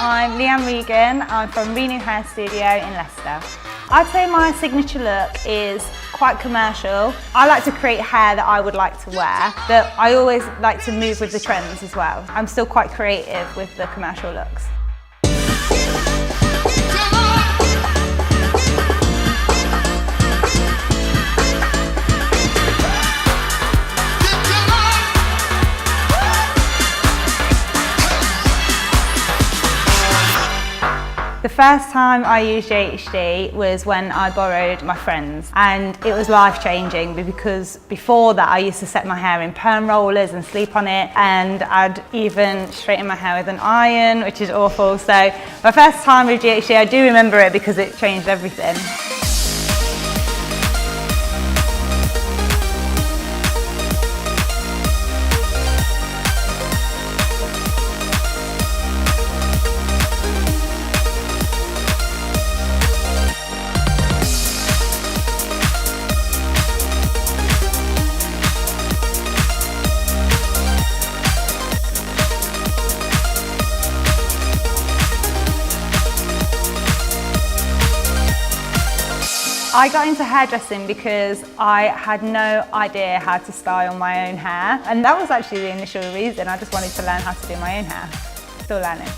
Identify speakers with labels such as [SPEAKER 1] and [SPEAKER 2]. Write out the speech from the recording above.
[SPEAKER 1] I'm Leighanne Regan. I'm from Renew Hair Studio in Leicester. I'd say my signature look is quite commercial. I like to create hair that I would like to wear, but I always like to move with the trends as well. I'm still quite creative with the commercial looks. The first time I used GHD was when I borrowed my friend's, and it was life-changing because before that I used to set my hair in perm rollers and sleep on it, and I'd even straighten my hair with an iron, which is awful. So my first time with GHD, I do remember it because it changed everything. I got into hairdressing because I had no idea how to style my own hair, and that was actually the initial reason. I just wanted to learn how to do my own hair. Still learning.